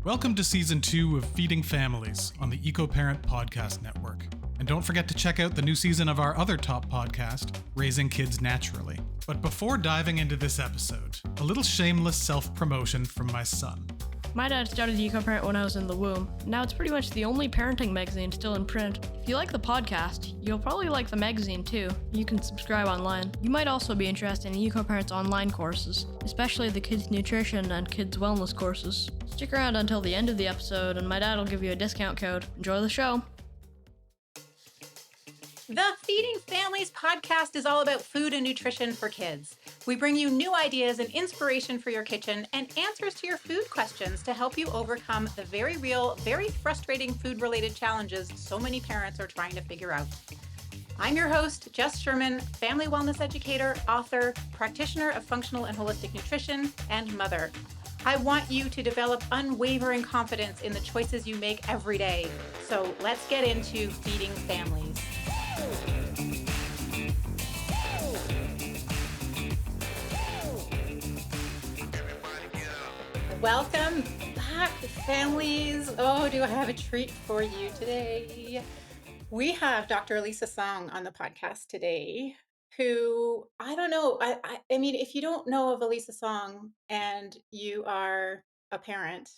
Welcome to Season 2 of Feeding Families on the EcoParent Podcast Network. And don't forget to check out the new season of our other top podcast, Raising Kids Naturally. But before diving into this episode, a little shameless self-promotion from my son. My dad started EcoParent when I was in the womb. Now it's pretty much the only parenting magazine still in print. If you like the podcast, you'll probably like the magazine too. You can subscribe online. You might also be interested in EcoParent's online courses, especially the kids nutrition and kids wellness courses. Stick around until the end of the episode and my dad will give you a discount code. Enjoy the show. The Feeding Families podcast is all about food and nutrition for kids. We bring you new ideas and inspiration for your kitchen and answers to your food questions to help you overcome the very real, very frustrating food-related challenges so many parents are trying to figure out. I'm your host, Jess Sherman, family wellness educator, author, practitioner of functional and holistic nutrition, and mother. I want you to develop unwavering confidence in the choices you make every day. So let's get into Feeding Families. Welcome back, families. Oh, do I have a treat for you today? We have Dr. Elisa Song on the podcast today, who, I don't know, I mean, if you don't know of Elisa Song and you are a parent,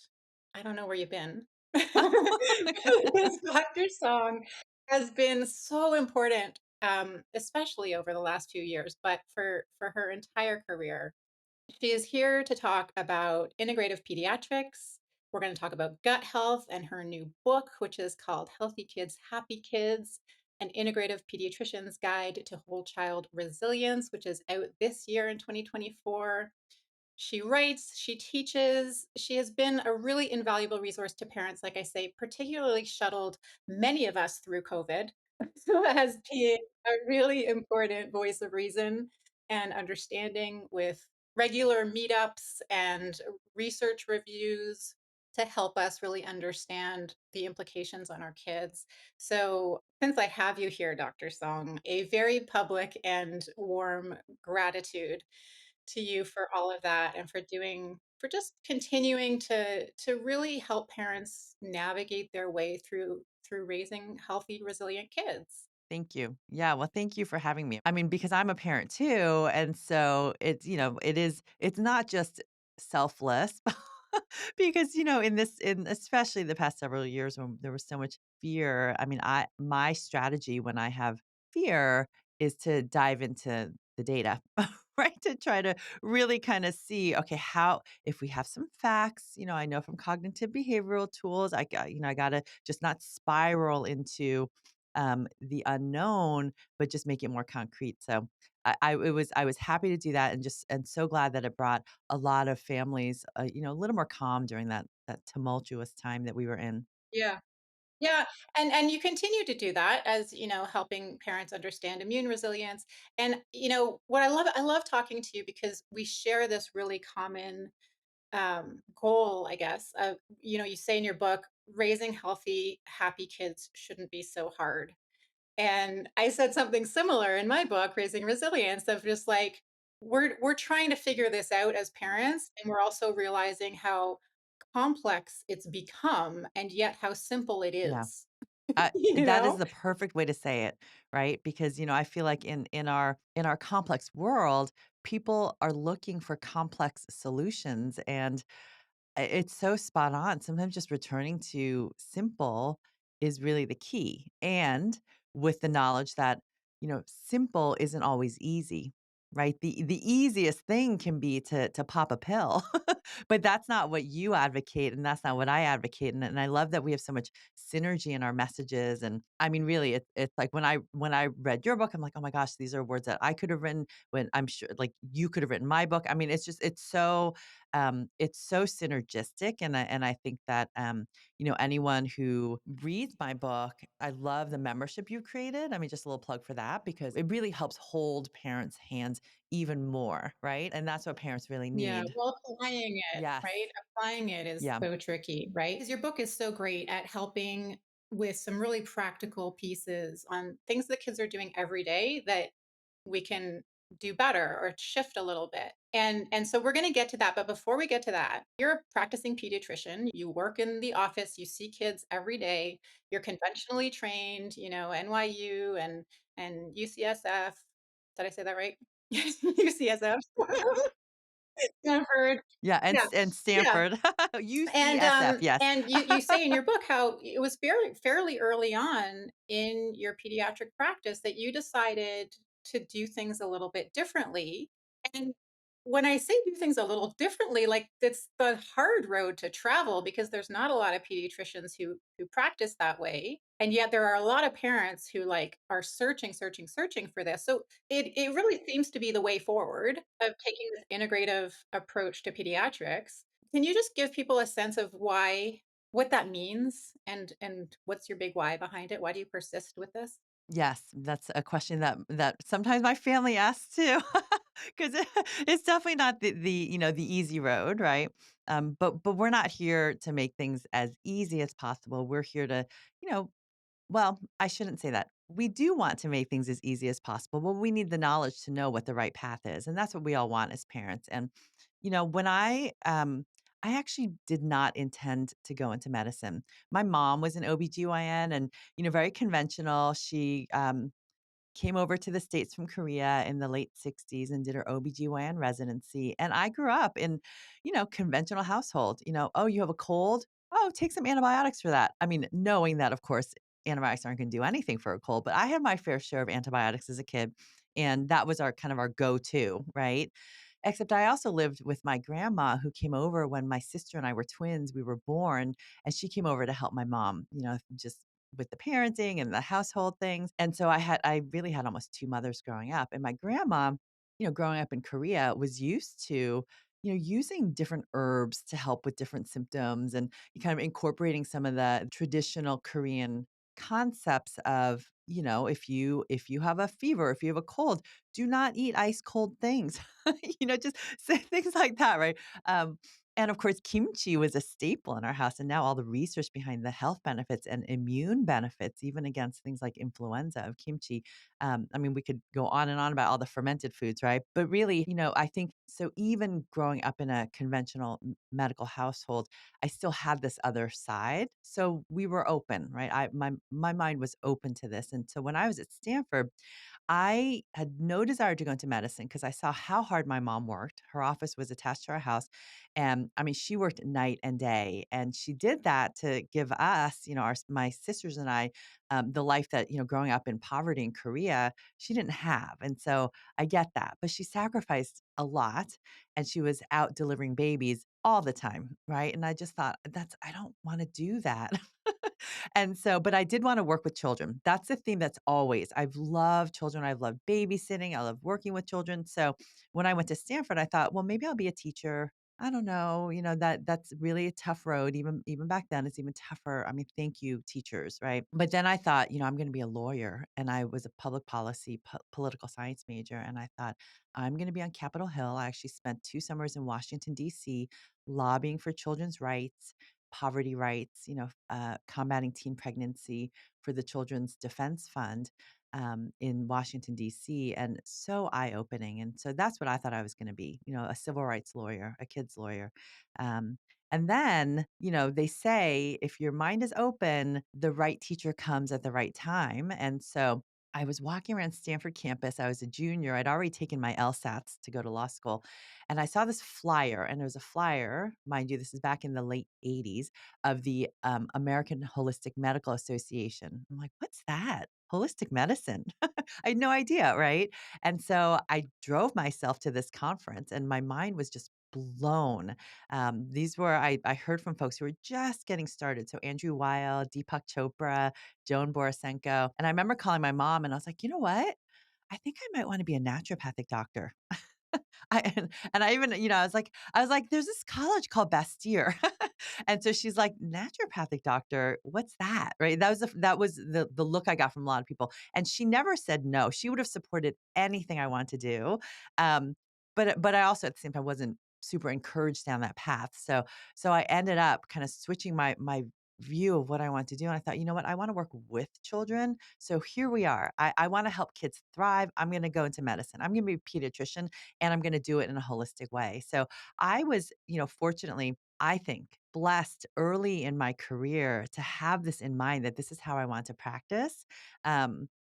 I don't know where you've been. Because Dr. Song has been so important, especially over the last few years, but for her entire career. She is here to talk about integrative pediatrics. We're going to talk about gut health and her new book, which is called Healthy Kids, Happy Kids, an Integrative Pediatrician's Guide to Whole Child Resilience, which is out this year in 2024. She writes, she teaches, she has been a really invaluable resource to parents, like I say, particularly shuttled many of us through COVID. So as being a really important voice of reason and understanding with regular meetups and research reviews to help us really understand the implications on our kids. So since I have you here, Dr. Song, a very public and warm gratitude to you for all of that and for just continuing to really help parents navigate their way through raising healthy, resilient kids. Thank you. Yeah, well, thank you for having me. I mean, because I'm a parent too, and so it's not just selfless because in especially the past several years when there was so much fear. I mean, my strategy when I have fear is to dive into the data, right? To try to really kind of see, okay, how if we have some facts, I know from cognitive behavioral tools, I got to just not spiral into the unknown, but just make it more concrete. So I was happy to do that, and so glad that it brought a lot of families, a little more calm during that tumultuous time that we were in. Yeah. Yeah, and you continue to do that as, helping parents understand immune resilience. And what I love talking to you because we share this really common goal, I guess, of, you say in your book, raising healthy, happy kids shouldn't be so hard. And I said something similar in my book, Raising Resilience, of just like we're trying to figure this out as parents, and we're also realizing how complex it's become and yet how simple it Yeah. is. you That is know? the perfect way to say it, right? Because I feel like in our complex world, people are looking for complex solutions, and it's so spot on. Sometimes just returning to simple is really the key. And with the knowledge that, simple isn't always easy, right? The easiest thing can be to pop a pill. But that's not what you advocate and that's not what I advocate. And I love that we have so much synergy in our messages. And I mean, really, it's like when I read your book, I'm like, oh my gosh, these are words that I could have written when I'm sure like you could have written my book. I mean, it's so synergistic, and I think that anyone who reads my book, I love the membership you created. I mean, just a little plug for that because it really helps hold parents' hands even more, right? And that's what parents really Yeah, need. well, applying it, Yes. right? Applying it is Yeah. so tricky, right? Because your book is so great at helping with some really practical pieces on things that kids are doing every day that we can do better or shift a little bit. And so we're going to get to that, but before we get to that, you're a practicing pediatrician, you work in the office, you see kids every day, you're conventionally trained, NYU and UCSF. Did I say that right? UCSF. Stanford. Yeah, Yeah. and Yeah. Stanford. And UCSF, yes. you say in your book how it was fairly early on in your pediatric practice that you decided to do things a little bit differently. And when I say do things a little differently, like it's the hard road to travel because there's not a lot of pediatricians who practice that way. And yet there are a lot of parents who like are searching for this. So it really seems to be the way forward of taking this integrative approach to pediatrics. Can you just give people a sense of what that means and what's your big why behind it? Why do you persist with this? Yes, that's a question that sometimes my family asks too, because it's definitely not the easy road, right? But we're not here to make things as easy as possible. We're here to, you know, well, I shouldn't say that. We do want to make things as easy as possible, but we need the knowledge to know what the right path is, and that's what we all want as parents. And when I actually did not intend to go into medicine. My mom was an OBGYN and very conventional. She came over to the States from Korea in the late 60s and did her OBGYN residency. And I grew up in, conventional household. Oh, you have a cold? Oh, take some antibiotics for that. I mean, knowing that, of course, antibiotics aren't going to do anything for a cold, but I had my fair share of antibiotics as a kid. And that was our kind of our go to, right? Except I also lived with my grandma who came over when my sister and I were twins. We were born, and she came over to help my mom, just with the parenting and the household things. And so I really had almost two mothers growing up. And my grandma, growing up in Korea was used to, using different herbs to help with different symptoms and kind of incorporating some of the traditional Korean concepts of, if you have a fever, if you have a cold, do not eat ice cold things. Just say things like that, right? And of course, kimchi was a staple in our house. And now all the research behind the health benefits and immune benefits, even against things like influenza of kimchi. I mean, we could go on and on about all the fermented foods, right? But really, I think so. Even growing up in a conventional medical household, I still had this other side. So we were open, right? My mind was open to this. And so when I was at Stanford, I had no desire to go into medicine because I saw how hard my mom worked. Her office was attached to our house. And I mean, she worked night and day. And she did that to give us, my sisters and I, the life that, growing up in poverty in Korea, she didn't have. And so I get that. But she sacrificed a lot and she was out delivering babies all the time. Right. And I just thought, I don't want to do that. And so, but I did want to work with children. That's the theme that's always. I've loved children. I've loved babysitting. I love working with children. So when I went to Stanford, I thought, well, maybe I'll be a teacher. I don't know, that's really a tough road. Even back then, it's even tougher. I mean, thank you, teachers, right? But then I thought, I'm going to be a lawyer, and I was a public policy, political science major, and I thought I'm going to be on Capitol Hill. I actually spent 2 summers in Washington D.C. lobbying for children's rights, poverty rights, combating teen pregnancy for the Children's Defense Fund in Washington, D.C., and so eye opening. And so that's what I thought I was going to be, a civil rights lawyer, a kid's lawyer. Um, and then, they say if your mind is open, the right teacher comes at the right time. And so I was walking around Stanford campus. I was a junior. I'd already taken my LSATs to go to law school. And I saw this flyer, and there was a flyer, mind you, this is back in the late 80s, of the American Holistic Medical Association. I'm like, what's that? Holistic medicine. I had no idea, right? And so I drove myself to this conference, and my mind was just blown. These were, I heard from folks who were just getting started. So Andrew Weil, Deepak Chopra, Joan Borisenko. And I remember calling my mom, and I was like, you know what? I think I might want to be a naturopathic doctor. And I even, I was like, there's this college called Bastyr. And so she's like, naturopathic doctor, what's that? Right. That was the look I got from a lot of people. And she never said no. She would have supported anything I wanted to do. Um, but I also at the same time wasn't super encouraged down that path. So I ended up kind of switching my view of what I want to do. And I thought, you know what? I want to work with children. So here we are. I want to help kids thrive. I'm going to go into medicine. I'm going to be a pediatrician and I'm going to do it in a holistic way. So I was, fortunately, I think, blessed early in my career to have this in mind that this is how I want to practice.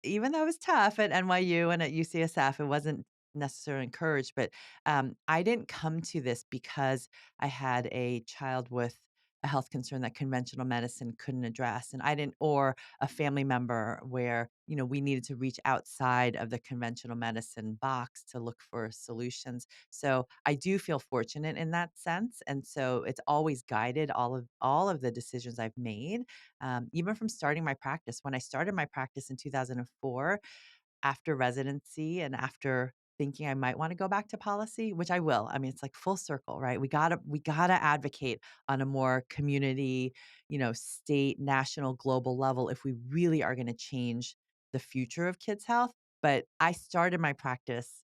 Even though it was tough at NYU and at UCSF, it wasn't necessarily encouraged, but I didn't come to this because I had a child with a health concern that conventional medicine couldn't address. And I didn't, or a family member where, we needed to reach outside of the conventional medicine box to look for solutions. So I do feel fortunate in that sense. And so it's always guided all of the decisions I've made, even from starting my practice. When I started my practice in 2004, after residency and after thinking I might want to go back to policy, which I will. I mean, it's like full circle, right? We gotta advocate on a more community, state, national, global level if we really are going to change the future of kids' health. But I started my practice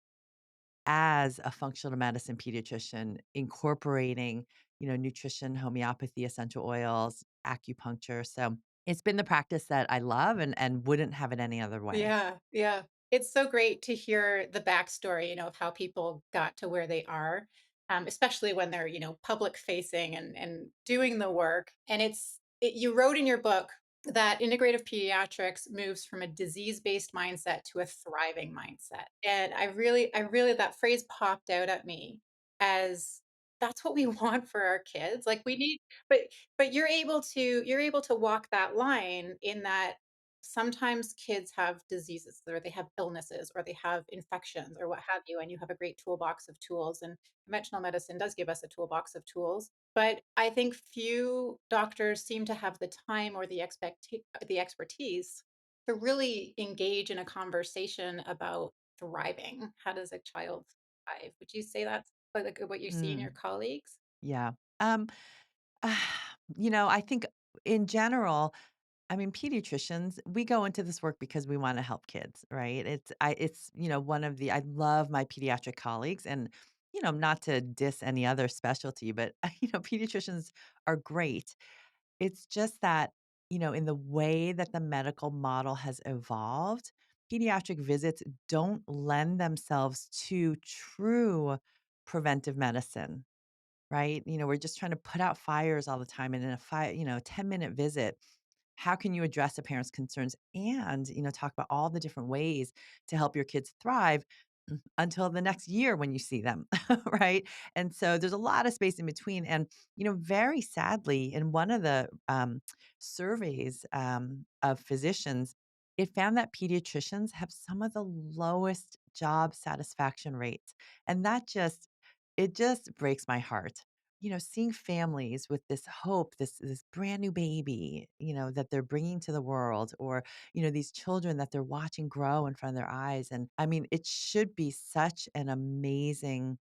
as a functional medicine pediatrician, incorporating, nutrition, homeopathy, essential oils, acupuncture. So it's been the practice that I love and wouldn't have it any other way. Yeah, yeah. It's so great to hear the backstory, of how people got to where they are, especially when they're, public facing and doing the work. And you wrote in your book that integrative pediatrics moves from a disease-based mindset to a thriving mindset. And I really, that phrase popped out at me as that's what we want for our kids. Like we need, but you're able to walk that line in that sometimes kids have diseases or they have illnesses or they have infections or what have you, and you have a great toolbox of tools, and conventional medicine does give us a toolbox of tools, but I think few doctors seem to have the time or the expertise to really engage in a conversation about thriving. How does a child thrive? Would you say that's like what you see in your Mm, colleagues? yeah. Um, I think in general, I mean, pediatricians, we go into this work because we want to help kids, right? One of the I love my pediatric colleagues and not to diss any other specialty, but pediatricians are great. It's just that, in the way that the medical model has evolved, pediatric visits don't lend themselves to true preventive medicine, right? We're just trying to put out fires all the time. And in a 10-minute visit, how can you address a parent's concerns and, talk about all the different ways to help your kids thrive until the next year when you see them, right? And so there's a lot of space in between. And, very sadly, in one of the surveys of physicians, it found that pediatricians have some of the lowest job satisfaction rates. And it just breaks my heart. Seeing families with this hope, this brand new baby, that they're bringing to the world, or these children that they're watching grow in front of their eyes. And I mean, it should be such an amazing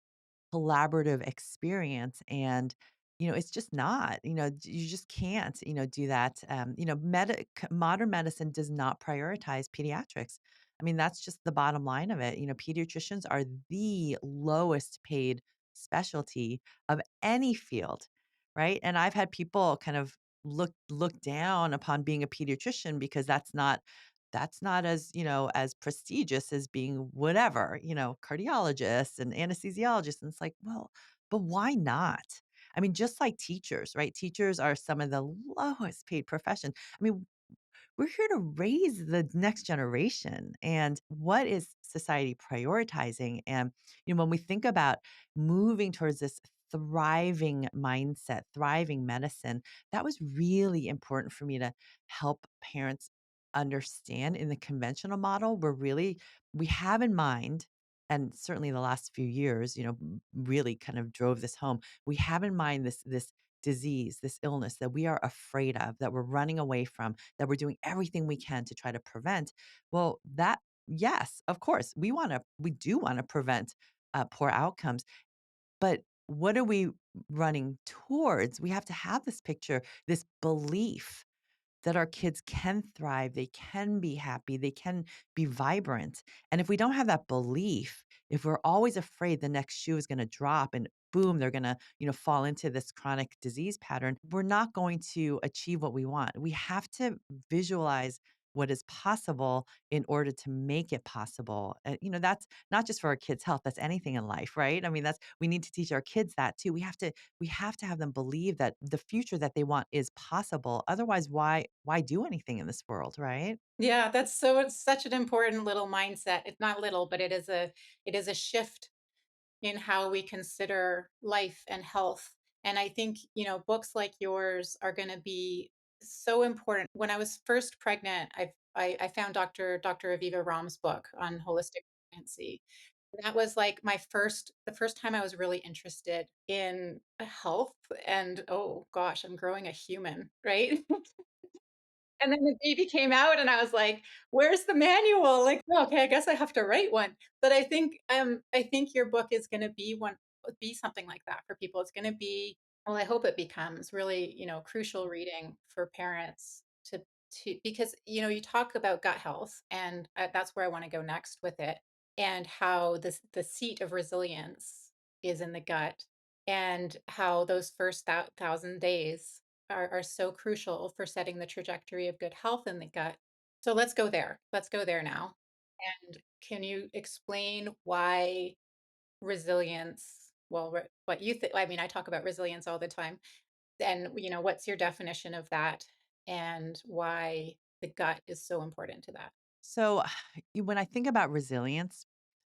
collaborative experience. And, it's just not, you just can't, do that. Modern medicine does not prioritize pediatrics. I mean, that's just the bottom line of it. Pediatricians are the lowest paid specialty of any field, right? And I've had people kind of look down upon being a pediatrician because that's not as prestigious as being whatever, cardiologists and anesthesiologists. And it's like, well, but why not? I mean, just like teachers, right? Teachers are some of the lowest paid professions. I mean, we're here to raise the next generation. And what is society prioritizing? And, when we think about moving towards this thriving mindset, thriving medicine, that was really important for me to help parents understand. In the conventional model, we have in mind, and certainly the last few years, really kind of drove this home. We have in mind this disease, this illness that we are afraid of, that we're running away from, that we're doing everything we can to try to prevent. Well, yes, of course, we do want to prevent poor outcomes, but what are we running towards? We have to have this picture, this belief that our kids can thrive, they can be happy, they can be vibrant. And if we don't have that belief, if we're always afraid the next shoe is going to drop and boom, they're going to, fall into this chronic disease pattern, we're not going to achieve what we want. We have to visualize what is possible in order to make it possible. And, that's not just for our kids' health, that's anything in life, right? I mean, we need to teach our kids that too. We have to have them believe that the future that they want is possible. Otherwise, why do anything in this world, right? Yeah, that's so it's such an important little mindset. It's not little, but it is a shift in how we consider life and health. And I think, books like yours are going to be so important. When I was first pregnant, I found Dr. Aviva Ram's book on holistic pregnancy. That was like the first time I was really interested in health and oh gosh, I'm growing a human, right? And then the baby came out and I was like, "Where's the manual?" Like, "Oh, okay, I guess I have to write one." But I think your book is gonna be something like that for people. It's gonna be well, I hope it becomes really, crucial reading for parents to because, you talk about gut health, and, that's where I wanna go next with it, and how the seat of resilience is in the gut, and how those first 1,000 days are so crucial for setting the trajectory of good health in the gut. So let's go there. Let's go there now. And can you explain why resilience, well, what you think? I mean, I talk about resilience all the time. And, what's your definition of that and why the gut is so important to that? So, when I think about resilience,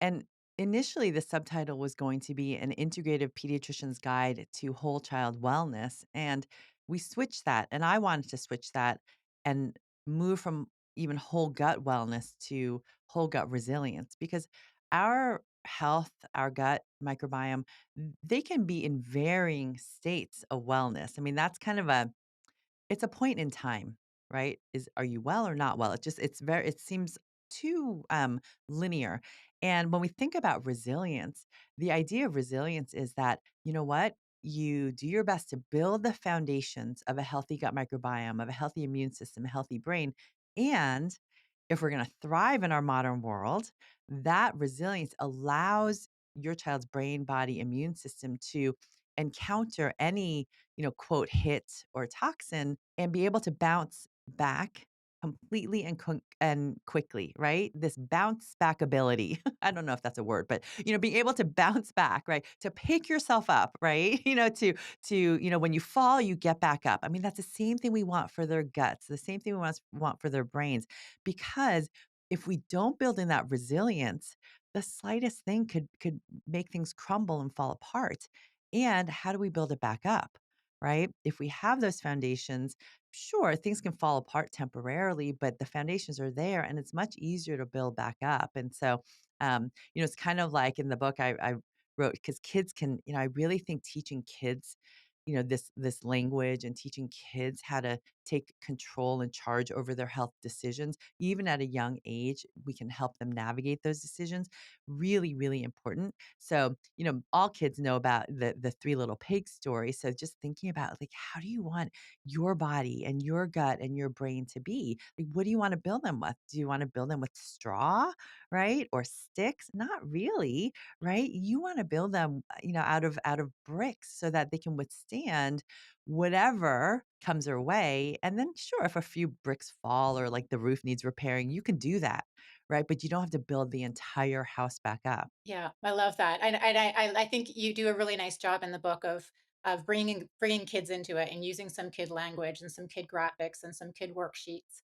and initially the subtitle was going to be an integrative pediatrician's guide to whole child wellness. And we switched that. And I wanted to switch that and move from even whole gut wellness to whole gut resilience because our health, our gut microbiome, they can be in varying states of wellness. I mean, that's kind of it's a point in time, right? Are you well or not well? It seems too linear. And when we think about resilience, the idea of resilience is that, you know what? You do your best to build the foundations of a healthy gut microbiome, of a healthy immune system, a healthy brain. And if we're going to thrive in our modern world, that resilience allows your child's brain, body, immune system to encounter any quote, hit or toxin and be able to bounce back completely and quickly, right? This bounce back ability. I don't know if that's a word, but being able to bounce back, right? To pick yourself up, right? When you fall, you get back up. I mean, that's the same thing we want for their guts, the same thing we want for their brains, because if we don't build in that resilience, the slightest thing could make things crumble and fall apart. And how do we build it back up? Right? If we have those foundations, sure, things can fall apart temporarily, but the foundations are there and it's much easier to build back up. And so, it's kind of like in the book I wrote, because kids can, I really think teaching kids, this language and teaching kids how to take control and charge over their health decisions, even at a young age, we can help them navigate those decisions. Really, really important. So, all kids know about the three little pigs story. So just thinking about like how do you want your body and your gut and your brain to be? Like what do you want to build them with? Do you want to build them with straw, right? Or sticks? Not really, right? You want to build them, out of bricks so that they can withstand whatever comes their way. And then sure, if a few bricks fall or like the roof needs repairing, you can do that, right? But you don't have to build the entire house back up. Yeah, I love that, and I think you do a really nice job in the book of bringing kids into it and using some kid language and some kid graphics and some kid worksheets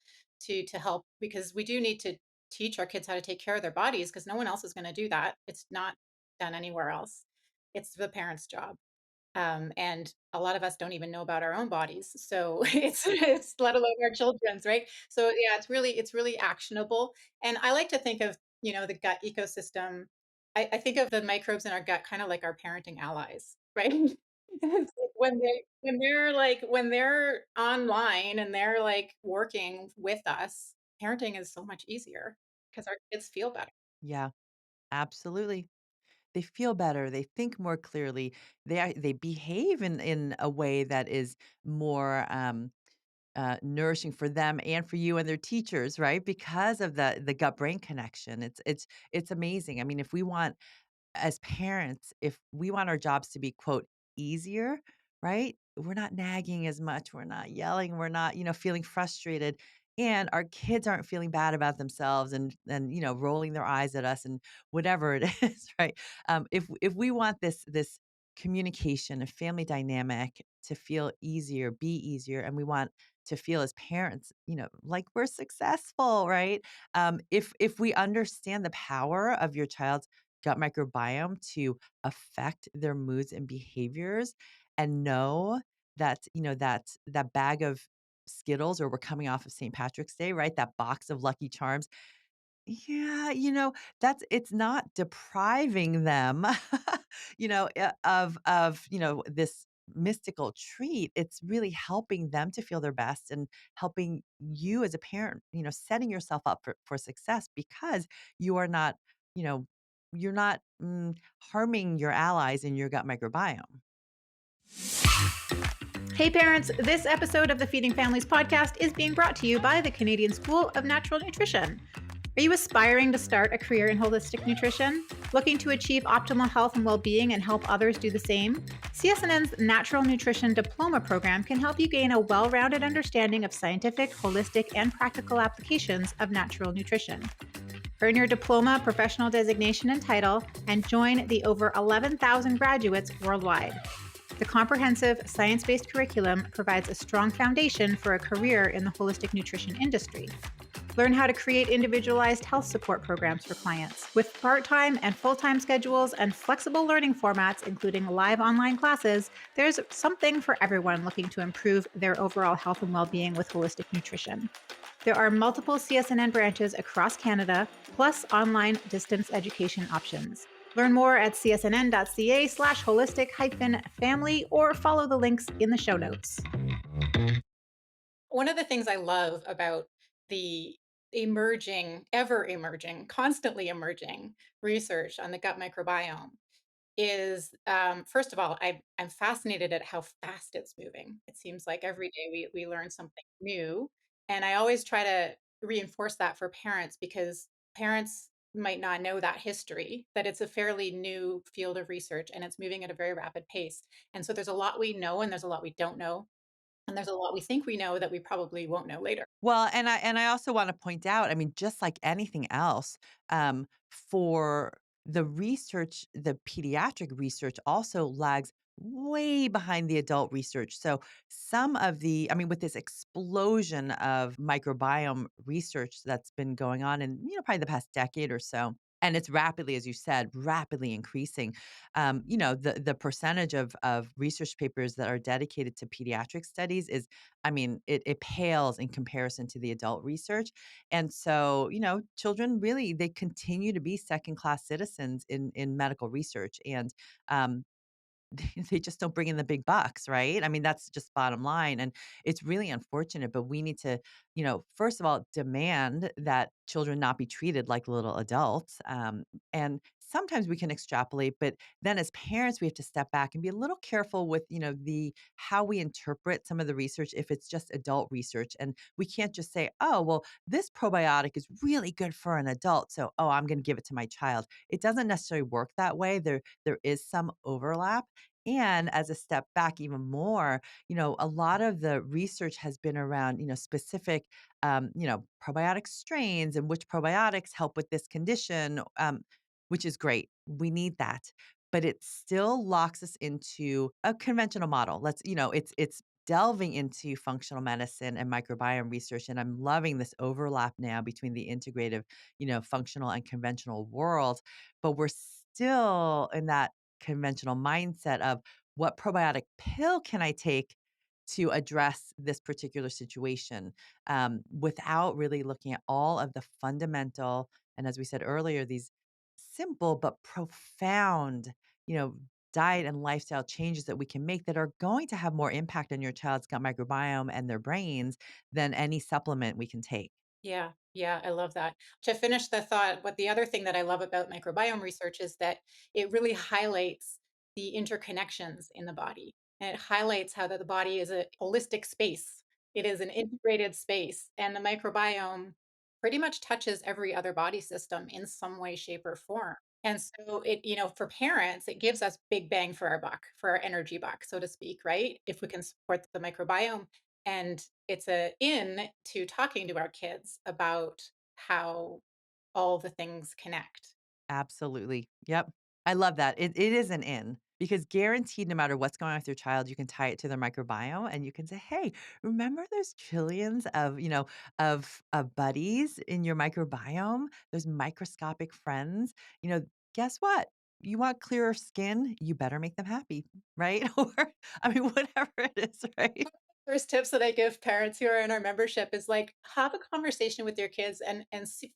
to help because we do need to teach our kids how to take care of their bodies because no one else is going to do that. It's not done anywhere else. It's the parents' job. And a lot of us don't even know about our own bodies. So it's let alone our children's, right? So yeah, it's really actionable. And I like to think of, the gut ecosystem. I think of the microbes in our gut kind of like our parenting allies, right? It's like when they're online and they're like working with us, parenting is so much easier because our kids feel better. Yeah, absolutely. They feel better, they think more clearly, they behave in a way that is more, nourishing for them and for you and their teachers, right? Because of the gut brain connection. It's amazing. I mean, if we want as parents, if we want our jobs to be, quote, easier, right? We're not nagging as much. We're not yelling. We're not, feeling frustrated. And our kids aren't feeling bad about themselves and rolling their eyes at us and whatever it is, right? If we want this communication and family dynamic to feel easier, be easier, and we want to feel as parents, like we're successful, right? If we understand the power of your child's gut microbiome to affect their moods and behaviors and know that, that bag of Skittles, or we're coming off of St. Patrick's Day, right? That box of Lucky Charms. Yeah, it's not depriving them, of, this mystical treat. It's really helping them to feel their best and helping you as a parent, setting yourself up for success because you are not, you know, you're not harming your allies in your gut microbiome. Hey parents, this episode of the Feeding Families podcast is being brought to you by the Canadian School of Natural Nutrition. Are you aspiring to start a career in holistic nutrition? Looking to achieve optimal health and well-being and help others do the same? CSNN's Natural Nutrition Diploma program can help you gain a well-rounded understanding of scientific, holistic, and practical applications of natural nutrition. Earn your diploma, professional designation, and title, and join the over 11,000 graduates worldwide. The comprehensive science-based curriculum provides a strong foundation for a career in the holistic nutrition industry. Learn how to create individualized health support programs for clients. With part-time and full-time schedules and flexible learning formats, including live online classes, there's something for everyone looking to improve their overall health and well-being with holistic nutrition. There are multiple CSNN branches across Canada, plus online distance education options. Learn more at csnn.ca/holistic-family or follow the links in the show notes. One of the things I love about the ever emerging, constantly emerging research on the gut microbiome is, first of all, I'm fascinated at how fast it's moving. It seems like every day we learn something new. And I always try to reinforce that for parents because parents might not know that history, that it's a fairly new field of research and it's moving at a very rapid pace. And so there's a lot we know and there's a lot we don't know. And there's a lot we think we know that we probably won't know later. Well, and I also wanna point out, I mean, just like anything else, for the research, the pediatric research also lags way behind the adult research. So some of the I mean, with this explosion of microbiome research that's been going on in, probably the past decade or so, and it's rapidly, as you said, rapidly increasing. The percentage of research papers that are dedicated to pediatric studies is I mean, it pales in comparison to the adult research. And so, children really they continue to be second class citizens in medical research. And um, they just don't bring in the big bucks, right? I mean, that's just bottom line. And it's really unfortunate, but we need to, first of all, demand that children not be treated like little adults. And sometimes we can extrapolate, but then as parents, we have to step back and be a little careful with, the how we interpret some of the research if it's just adult research. And we can't just say, oh, well, this probiotic is really good for an adult. So, oh, I'm going to give it to my child. It doesn't necessarily work that way. There is some overlap. And as a step back even more, a lot of the research has been around, specific, probiotic strains and which probiotics help with this condition, which is great. We need that. But it still locks us into a conventional model. It's delving into functional medicine and microbiome research. And I'm loving this overlap now between the integrative, functional and conventional world. But we're still in that conventional mindset of what probiotic pill can I take to address this particular situation, without really looking at all of the fundamental, and as we said earlier, these simple but profound, you know, diet and lifestyle changes that we can make that are going to have more impact on your child's gut microbiome and their brains than any supplement we can take. Yeah, yeah, I love that. To finish the thought, what the other thing that I love about microbiome research is that it really highlights the interconnections in the body. And it highlights how that the body is a holistic space It is an integrated space, and the microbiome pretty much touches every other body system in some way, shape, or form. And so for parents, it gives us big bang for our buck, for our energy buck, so to speak, right? If we can support the microbiome. And it's a in to talking to our kids about how all the things connect. Absolutely. Yep. I love that. It is an in because guaranteed, no matter what's going on with your child, you can tie it to their microbiome and you can say, hey, remember those trillions of, of buddies in your microbiome, those microscopic friends? Guess what? You want clearer skin, you better make them happy, right? Or I mean, whatever it is, right? First tips that I give parents who are in our membership is like have a conversation with your kids and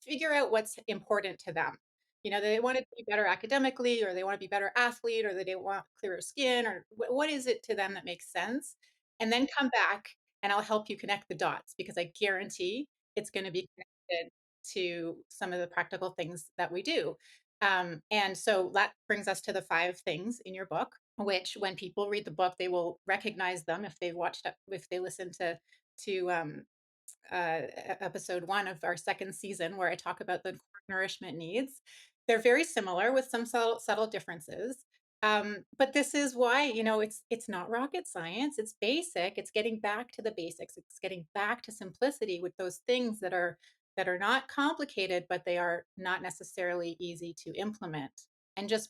figure out what's important to them. They want to be better academically, or they want to be better athlete, or they want clearer skin, or what is it to them that makes sense? And then come back and I'll help you connect the dots because I guarantee it's going to be connected to some of the practical things that we do. And so that brings us to the 5 things in your book, which when people read the book, they will recognize them if if they listen to episode 1 of our second season, where I talk about the core nourishment needs. They're very similar with some subtle differences. But this is why, it's not rocket science. It's basic. It's getting back to the basics. It's getting back to simplicity with those things that are not complicated, but they are not necessarily easy to implement. And just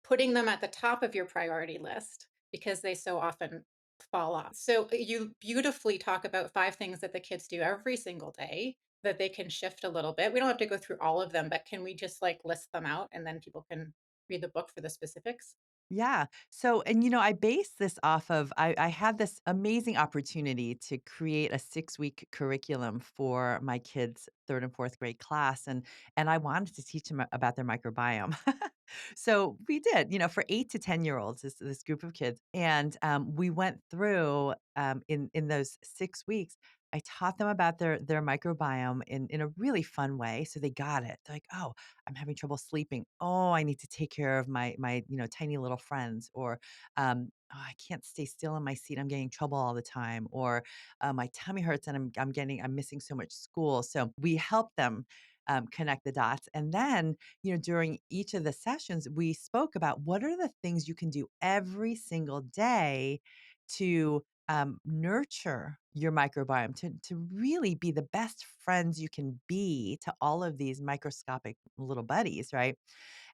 putting them at the top of your priority list because they so often fall off. So you beautifully talk about 5 things that the kids do every single day that they can shift a little bit. We don't have to go through all of them, but can we just like list them out and then people can read the book for the specifics? Yeah. So, and I based this off of I had this amazing opportunity to create a 6-week curriculum for my kids' third and fourth grade class, and I wanted to teach them about their microbiome. So we did, for 8 to 10-year-olds, this group of kids, and we went through in those 6 weeks. I taught them about their microbiome in a really fun way, so they got it. They're like, oh, I'm having trouble sleeping. Oh, I need to take care of my tiny little friends. Or oh, I can't stay still in my seat. I'm getting in trouble all the time. Or my tummy hurts and I'm missing so much school. So we help them connect the dots. And then, during each of the sessions, we spoke about what are the things you can do every single day to nurture your microbiome, to really be the best friends you can be to all of these microscopic little buddies, right?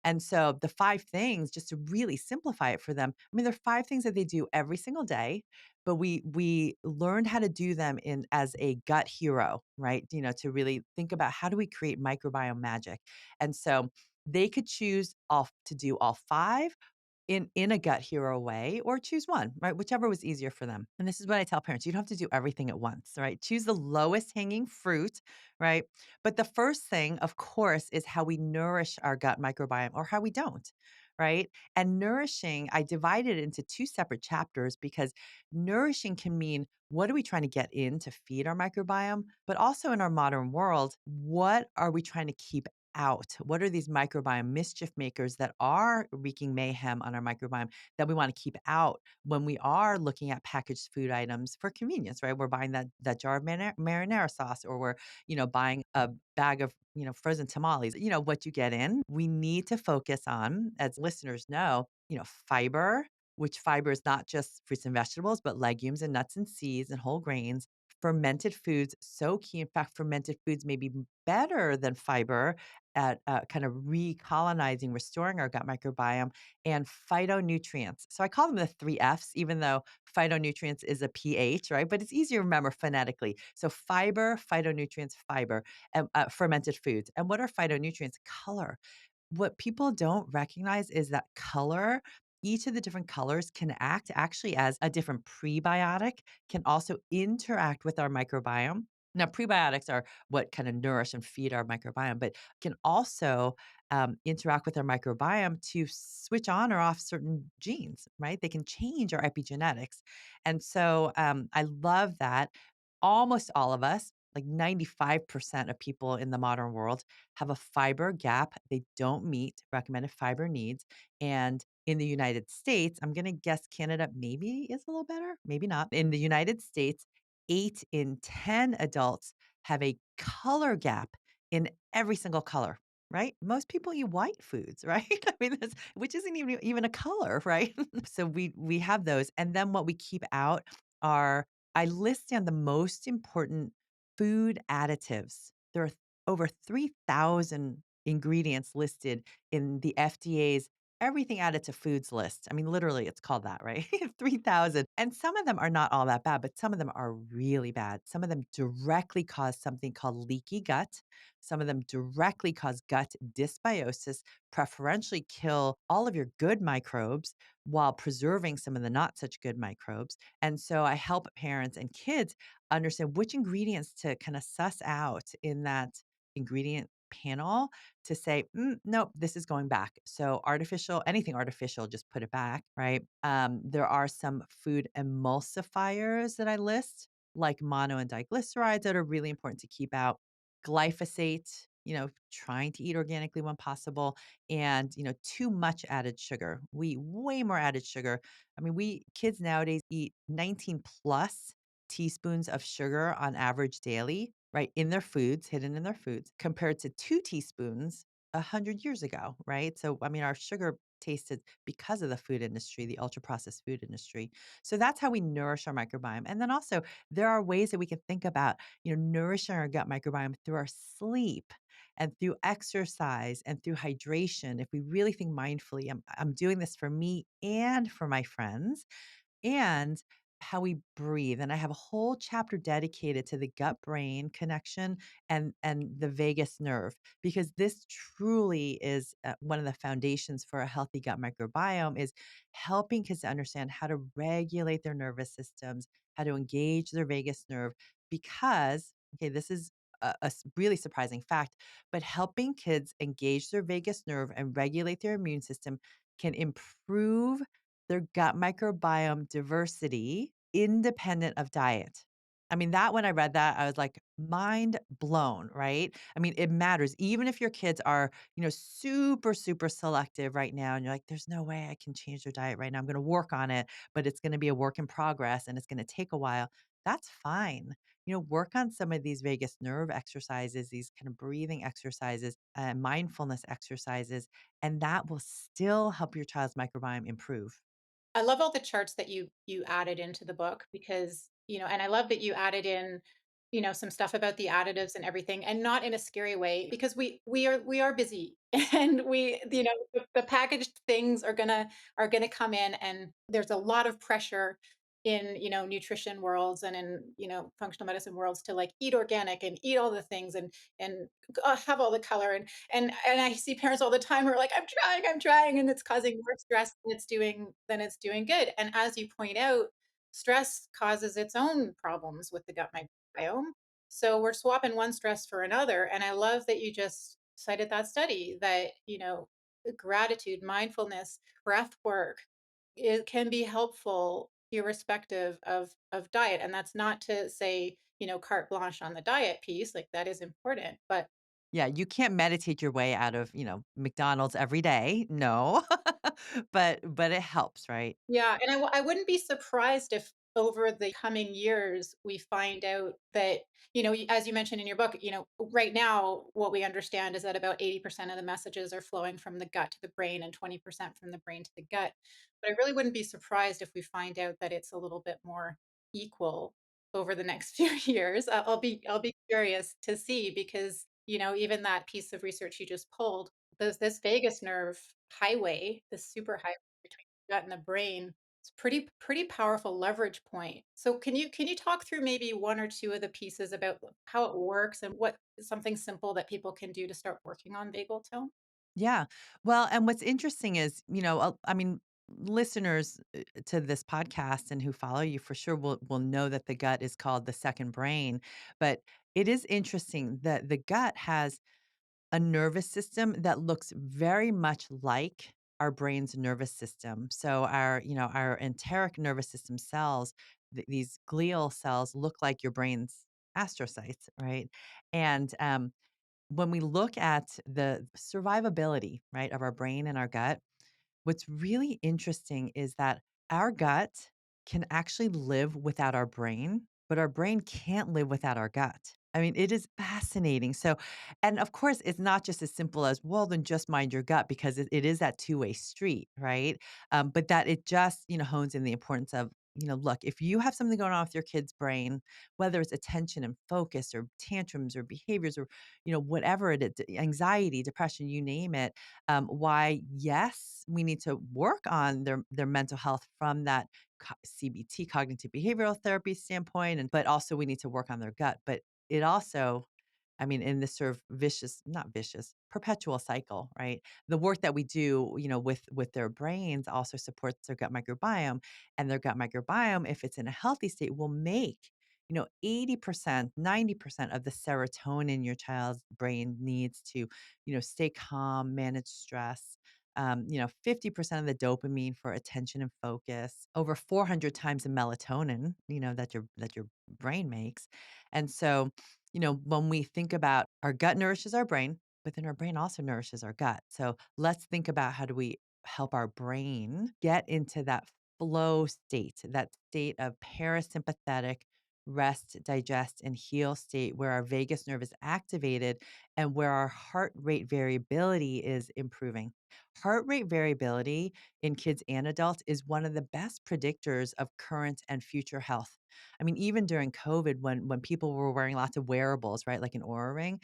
And so the 5 things, just to really simplify it for them, I mean, there are 5 things that they do every single day, but we learned how to do them in as a gut hero, right? To really think about how do we create microbiome magic. And so they could choose all to do all 5 in a gut hero way or choose one, right? Whichever was easier for them. And this is what I tell parents, you don't have to do everything at once, right? Choose the lowest hanging fruit, right? But the first thing, of course, is how we nourish our gut microbiome or how we don't, right? And nourishing, I divided it into 2 separate chapters because nourishing can mean what are we trying to get in to feed our microbiome, but also in our modern world, what are we trying to keep out? What are these microbiome mischief makers that are wreaking mayhem on our microbiome that we want to keep out when we are looking at packaged food items for convenience, right? We're buying that jar of marinara sauce, or we're, buying a bag of, frozen tamales. What you get in, we need to focus on, as listeners know, fiber, which fiber is not just fruits and vegetables, but legumes and nuts and seeds and whole grains. Fermented foods, so key. In fact, fermented foods may be better than fiber at kind of recolonizing, restoring our gut microbiome, and phytonutrients. So I call them the 3 Fs, even though phytonutrients is a pH, right? But it's easier to remember phonetically. So fiber, phytonutrients, fiber, and fermented foods. And what are phytonutrients? Color. What people don't recognize is that color, each of the different colors can act actually as a different prebiotic, can also interact with our microbiome. Now, prebiotics are what kind of nourish and feed our microbiome, but can also interact with our microbiome to switch on or off certain genes, right? They can change our epigenetics. And so I love that almost all of us, like 95% of people in the modern world, have a fiber gap. They don't meet recommended fiber needs. And in the United States, I'm going to guess Canada maybe is a little better, maybe not. In the United States, 8 in 10 adults have a color gap in every single color, right? Most people eat white foods, right? I mean, which isn't even a color, right? So we have those, and then what we keep out are I list down the most important food additives. There are over 3,000 ingredients listed in the FDA's everything added to foods list. I mean, literally, it's called that, right? 3,000. And some of them are not all that bad, but some of them are really bad. Some of them directly cause something called leaky gut. Some of them directly cause gut dysbiosis, preferentially kill all of your good microbes while preserving some of the not such good microbes. And so I help parents and kids understand which ingredients to kind of suss out in that ingredient panel to say, nope, this is going back. So artificial, anything artificial, just put it back, right? There are some food emulsifiers that I list, like mono and diglycerides that are really important to keep out. Glyphosate, trying to eat organically when possible, and too much added sugar. We way more added sugar. I mean, we kids nowadays eat 19 plus teaspoons of sugar on average daily, right, in their foods, hidden in their foods, compared to 2 teaspoons 100 years ago, right? So, I mean, our sugar tasted because of the food industry, the ultra processed food industry. So that's how we nourish our microbiome. And then also there are ways that we can think about, nourishing our gut microbiome through our sleep and through exercise and through hydration. If we really think mindfully, I'm doing this for me and for my friends and how we breathe. And I have a whole chapter dedicated to the gut brain connection and the vagus nerve because this truly is one of the foundations for a healthy gut microbiome is helping kids to understand how to regulate their nervous systems, how to engage their vagus nerve because okay, this is really surprising fact, but helping kids engage their vagus nerve and regulate their immune system can improve their gut microbiome diversity independent of diet. I mean, that when I read that, I was like mind blown, right? I mean, it matters. Even if your kids are, super, super selective right now, and you're like, there's no way I can change their diet right now. I'm going to work on it, but it's going to be a work in progress and it's going to take a while. That's fine. Work on some of these vagus nerve exercises, these kind of breathing exercises, mindfulness exercises, and that will still help your child's microbiome improve. I love all the charts that you added into the book because, and I love that you added in, some stuff about the additives and everything, and not in a scary way because we are busy and the packaged things are gonna come in, and there's a lot of pressure in nutrition worlds and in functional medicine worlds to like eat organic and eat all the things and have all the color and I see parents all the time who are like, I'm trying, and it's causing more stress than it's doing good. And as you point out, stress causes its own problems with the gut microbiome. So we're swapping one stress for another. And I love that you just cited that study that, gratitude, mindfulness, breath work, it can be helpful irrespective of diet. And that's not to say, carte blanche on the diet piece, like that is important, but Yeah, you can't meditate your way out of, McDonald's every day. No. But it helps, right? yeah, and I wouldn't be surprised if over the coming years we find out that, as you mentioned in your book, right now what we understand is that about 80% of the messages are flowing from the gut to the brain and 20% from the brain to the gut. But I really wouldn't be surprised if we find out that it's a little bit more equal over the next few years. I'll be curious to see because, even that piece of research you just pulled, this vagus nerve highway, this super highway between gut and the brain. It's pretty powerful leverage point. So can you talk through maybe one or two of the pieces about how it works and what something simple that people can do to start working on vagal tone? Yeah. Well, and what's interesting is, I mean, listeners to this podcast and who follow you for sure will know that the gut is called the second brain, but it is interesting that the gut has a nervous system that looks very much like our brain's nervous system. So our enteric nervous system cells, these glial cells look like your brain's astrocytes, right? And when we look at the survivability, right, of our brain and our gut, what's really interesting is that our gut can actually live without our brain but our brain can't live without our gut. I mean, it is fascinating. So, and of course, it's not just as simple as, well, then just mind your gut because it is that two-way street, right? But that it just, hones in the importance of, look, if you have something going on with your kid's brain, whether it's attention and focus or tantrums or behaviors or, whatever it is, anxiety, depression, you name it, why, yes, we need to work on their mental health from that CBT, cognitive behavioral therapy standpoint, but also we need to work on their gut. But it also, I mean, in this sort of not vicious, perpetual cycle, right? The work that we do, with their brains also supports their gut microbiome. And their gut microbiome, if it's in a healthy state, will make, 80%, 90% of the serotonin your child's brain needs to, stay calm, manage stress. 50% of the dopamine for attention and focus, over 400 times the melatonin, that your brain makes. And so, when we think about our gut nourishes our brain, but then our brain also nourishes our gut. So let's think about how do we help our brain get into that flow state, that state of parasympathetic rest, digest, and heal state where our vagus nerve is activated and where our heart rate variability is improving. Heart rate variability in kids and adults is one of the best predictors of current and future health. I mean, even during COVID, when people were wearing lots of wearables, right, like an Aura ring,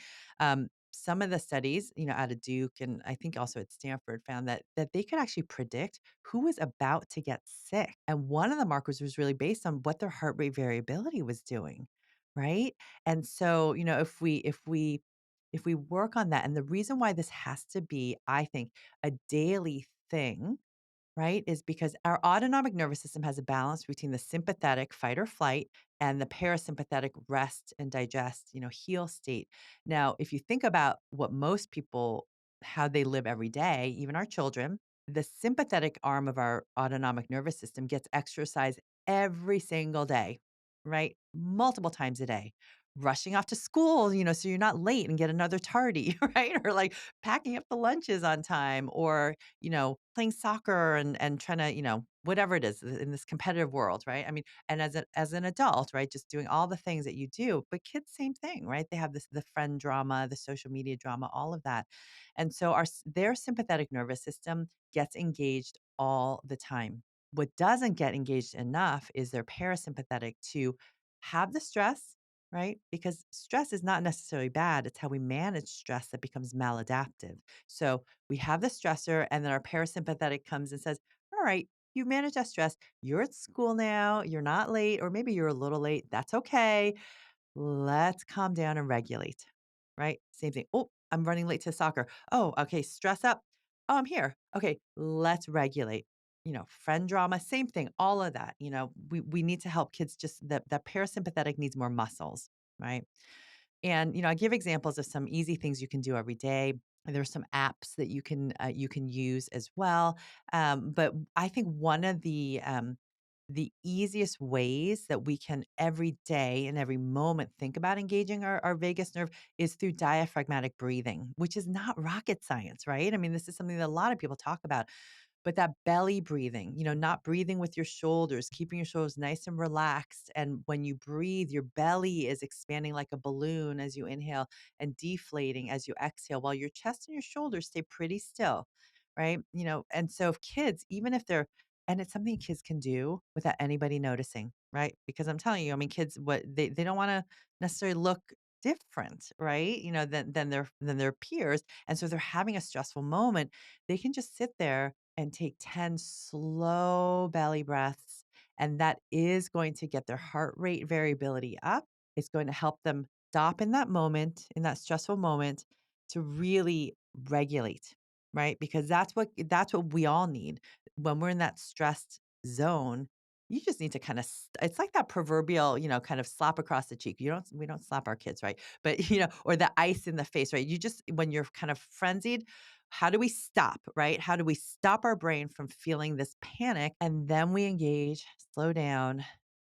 some of the studies, out of Duke and I think also at Stanford, found that they could actually predict who was about to get sick, and one of the markers was really based on what their heart rate variability was doing, right? And so, if we work on that, and the reason why this has to be, I think, a daily thing, right, is because our autonomic nervous system has a balance between the sympathetic fight or flight and the parasympathetic rest and digest, heal state. Now, if you think about what most people, how they live every day, even our children, the sympathetic arm of our autonomic nervous system gets exercise every single day, right? Multiple times a day. Rushing off to school, so you're not late and get another tardy, right? Or like packing up the lunches on time, or playing soccer and trying to, whatever it is in this competitive world, right? I mean, and as an adult, right, just doing all the things that you do. But kids, same thing, right? They have the friend drama, the social media drama, all of that. And so their sympathetic nervous system gets engaged all the time. What doesn't get engaged enough is their parasympathetic to have the stress, right? Because stress is not necessarily bad. It's how we manage stress that becomes maladaptive. So we have the stressor, and then our parasympathetic comes and says, all right, you manage that stress. You're at school now. You're not late, or maybe you're a little late. That's okay. Let's calm down and regulate, right? Same thing. Oh, I'm running late to soccer. Oh, okay. Stress up. Oh, I'm here. Okay. Let's regulate. Friend drama, same thing. All of that. We need to help kids just that parasympathetic needs more muscles, right? And, I give examples of some easy things you can do every day. There's some apps that you can use as well. But I think one of the easiest ways that we can every day and every moment think about engaging our vagus nerve is through diaphragmatic breathing, which is not rocket science, right? I mean, this is something that a lot of people talk about. But that belly breathing, not breathing with your shoulders, keeping your shoulders nice and relaxed. And when you breathe, your belly is expanding like a balloon as you inhale and deflating as you exhale, while your chest and your shoulders stay pretty still, right? And so if kids, even if they're, and it's something kids can do without anybody noticing, right? Because I'm telling you, I mean, kids, what they don't want to necessarily look different, right? Than their peers. And so if they're having a stressful moment, they can just sit there and take 10 slow belly breaths. And that is going to get their heart rate variability up. It's going to help them stop in that moment, in that stressful moment, to really regulate, right? Because that's what we all need when we're in that stressed zone. You just need to kind of, it's like that proverbial, kind of slap across the cheek. We don't slap our kids, right? But, or the ice in the face, right? You just, when you're kind of frenzied, how do we stop, right? How do we stop our brain from feeling this panic? And then we engage, slow down,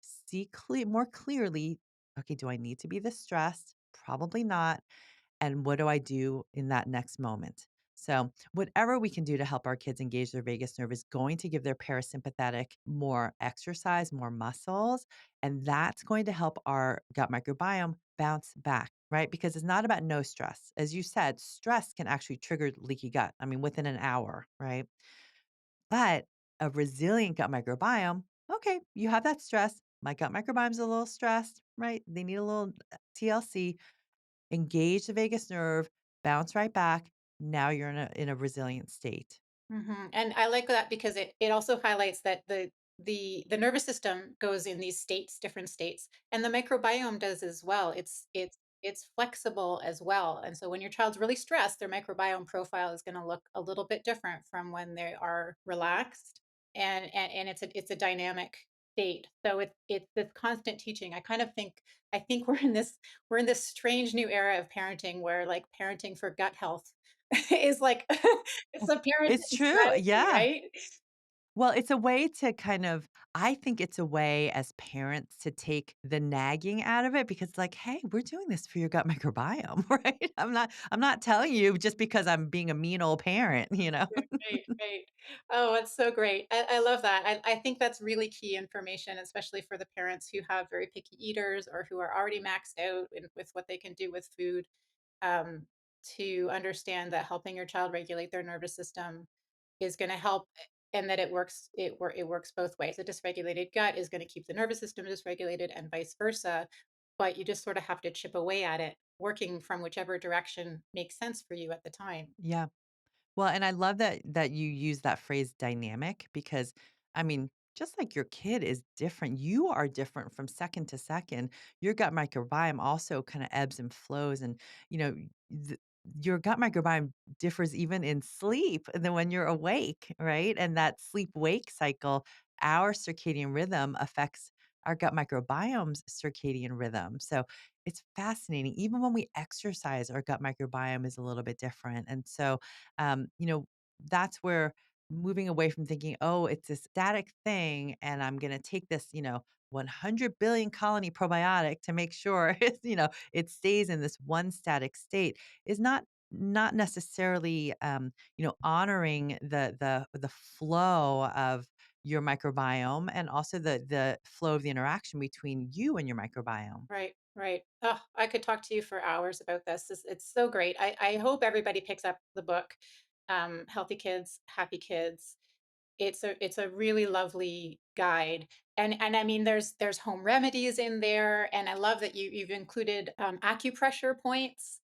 see more clearly. Okay, do I need to be this stressed? Probably not. And what do I do in that next moment? So, whatever we can do to help our kids engage their vagus nerve is going to give their parasympathetic more exercise, more muscles, and that's going to help our gut microbiome bounce back, right? Because it's not about no stress. As you said, stress can actually trigger leaky gut. I mean, within an hour, right? But a resilient gut microbiome, okay, you have that stress. My gut microbiome's a little stressed, right? They need a little TLC, engage the vagus nerve, bounce right back. Now you're in a resilient state. And I like that because it also highlights that the nervous system goes in these states, different states, and the microbiome does as well. It's flexible as well. And so when your child's really stressed, their microbiome profile is going to look a little bit different from when they are relaxed. And it's a dynamic state. So it's this constant teaching. I think we're in this strange new era of parenting where like parenting for gut health is like it's a It's parenting true. strategy, Yeah. right? Well, it's a way to kind of I think it's a way as parents to take the nagging out of it because like, "Hey, we're doing this for your gut microbiome," right? I'm not telling you just because I'm being a mean old parent, you know? Right, right. Oh, it's so great. I love that. I think that's really key information, especially for the parents who have very picky eaters or who are already maxed out with what they can do with food. um, to understand that helping your child regulate their nervous system is going to help, and that it works both ways. A dysregulated gut is going to keep the nervous system dysregulated and vice versa, but you just sort of have to chip away at it, working from whichever direction makes sense for you at the time. Yeah. Well, and I love that you use that phrase dynamic because I mean, just like your kid is different, you are different from second to second. Your gut microbiome also kind of ebbs and flows and you know, th- your gut microbiome differs even in sleep than when you're awake, right? And that sleep wake cycle, our circadian rhythm affects our gut microbiome's circadian rhythm. So it's fascinating. Even when we exercise, our gut microbiome is a little bit different. And so you know, that's where moving away from thinking, oh, it's a static thing, and I'm going to take this, 100 billion colony probiotic to make sure it stays in this one static state is not necessarily honoring the flow of your microbiome and also the flow of the interaction between you and your microbiome. Right, right. Oh, I could talk to you for hours about this. It's so great. I hope everybody picks up the book, Healthy Kids, Happy Kids. It's a really lovely guide, and I mean there's home remedies in there, and I love that you've included acupressure points,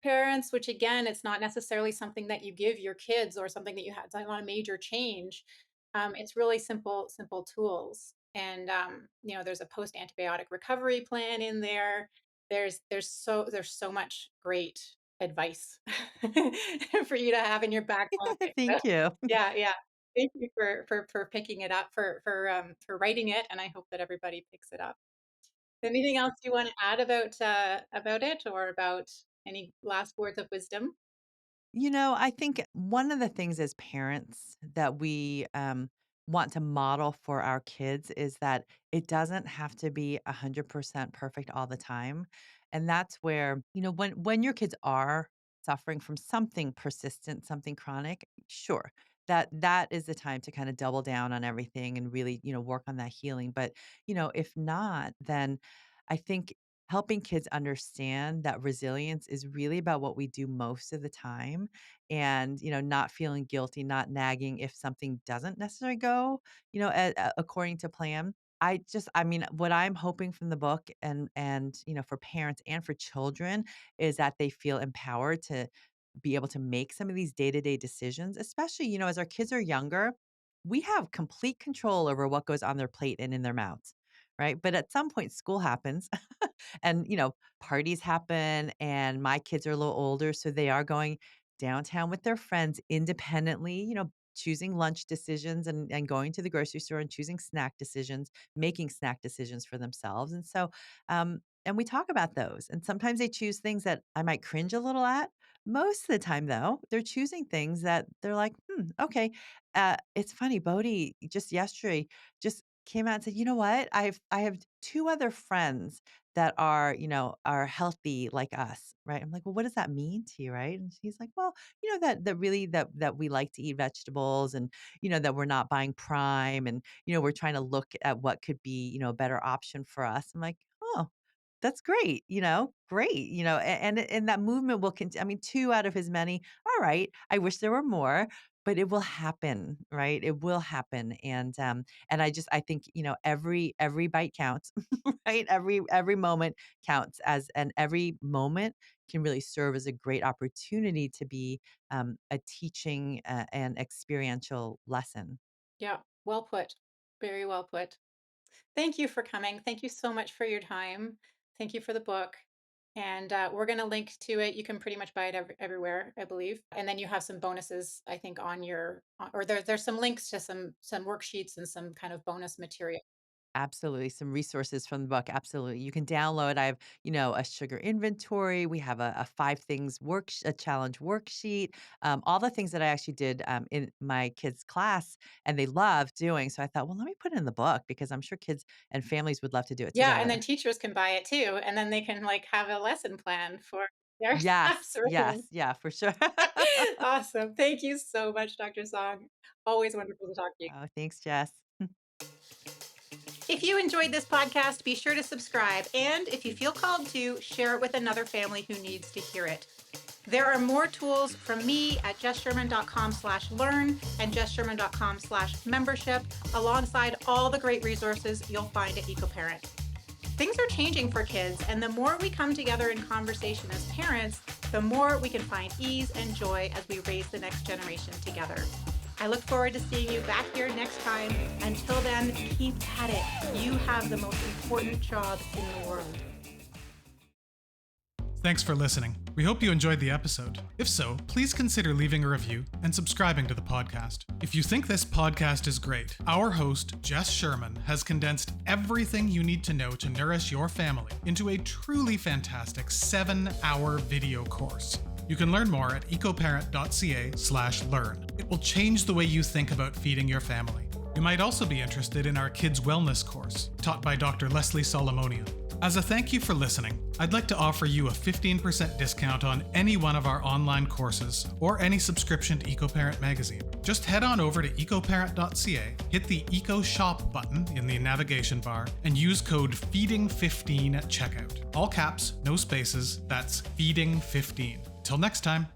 parents, which again, it's not necessarily something that you give your kids or something that you had done on a major change. It's really simple tools. And there's a post antibiotic recovery plan in there. There's so much great advice for you to have in your back pocket. So, Thank you. yeah, yeah. Thank you for picking it up, for writing it, and I hope that everybody picks it up. Anything else you want to add about it, or about any last words of wisdom? I think one of the things as parents that we want to model for our kids is that it doesn't have to be 100% perfect all the time. And that's where, when your kids are suffering from something persistent, something chronic, sure. That is the time to kind of double down on everything and really, work on that healing. But, if not, then I think helping kids understand that resilience is really about what we do most of the time and not feeling guilty, not nagging if something doesn't necessarily go according to plan. I mean, what I'm hoping from the book and for parents and for children is that they feel empowered to be able to make some of these day-to-day decisions, especially as our kids are younger, we have complete control over what goes on their plate and in their mouths, right? But at some point school happens and, parties happen, and my kids are a little older, so they are going downtown with their friends independently, choosing lunch decisions and going to the grocery store and choosing snack decisions, making snack decisions for themselves. And so, and we talk about those. And sometimes they choose things that I might cringe a little at. Most of the time, though, they're choosing things that they're like, okay. It's funny, Bodhi just yesterday just came out and said, "You know what? I have 2 other friends that are, are healthy like us," right? I'm like, "Well, what does that mean to you?" Right? And she's like, "Well, that really that we like to eat vegetables and, that we're not buying prime and, we're trying to look at what could be, a better option for us." I'm like, "Oh, that's great, great, and that movement will continue. I mean, 2 out of his many. All right. I wish there were more, but it will happen, right? It will happen. And I think, every bite counts, right? Every moment counts and every moment can really serve as a great opportunity to be a teaching and experiential lesson. Yeah, well put. Very well put. Thank you for coming. Thank you so much for your time. Thank you for the book. And we're going to link to it. You can pretty much buy it everywhere, I believe. And then you have some bonuses, I think, on your, or there's some links to some worksheets and some kind of bonus material. Absolutely. Some resources from the book. Absolutely. You can download. I have, a sugar inventory. We have a 5 things a challenge worksheet. All the things that I actually did in my kids' class and they love doing. So I thought, well, let me put it in the book because I'm sure kids and families would love to do it Yeah, and then together. teachers can buy it too, and then they can like have a lesson plan for their Yes. classroom. Yes. Yeah, for sure. Awesome. Thank you so much, Dr. Song. Always wonderful to talk to you. Oh, thanks, Jess. If you enjoyed this podcast, be sure to subscribe. And if you feel called to, share it with another family who needs to hear it. There are more tools from me at jesssherman.com/learn and jesssherman.com/membership, alongside all the great resources you'll find at EcoParent. Things are changing for kids, and the more we come together in conversation as parents, the more we can find ease and joy as we raise the next generation together. I look forward to seeing you back here next time. Until then, keep at it. You have the most important job in the world. Thanks for listening. We hope you enjoyed the episode. If so, please consider leaving a review and subscribing to the podcast. If you think this podcast is great, our host, Jess Sherman, has condensed everything you need to know to nourish your family into a truly fantastic 7-hour video course. You can learn more at ecoparent.ca/learn. It will change the way you think about feeding your family. You might also be interested in our Kids Wellness course, taught by Dr. Leslie Solomonian. As a thank you for listening, I'd like to offer you a 15% discount on any one of our online courses or any subscription to EcoParent magazine. Just head on over to ecoparent.ca, hit the Eco Shop button in the navigation bar, and use code FEEDING15 at checkout. All caps, no spaces, that's FEEDING15. Till next time.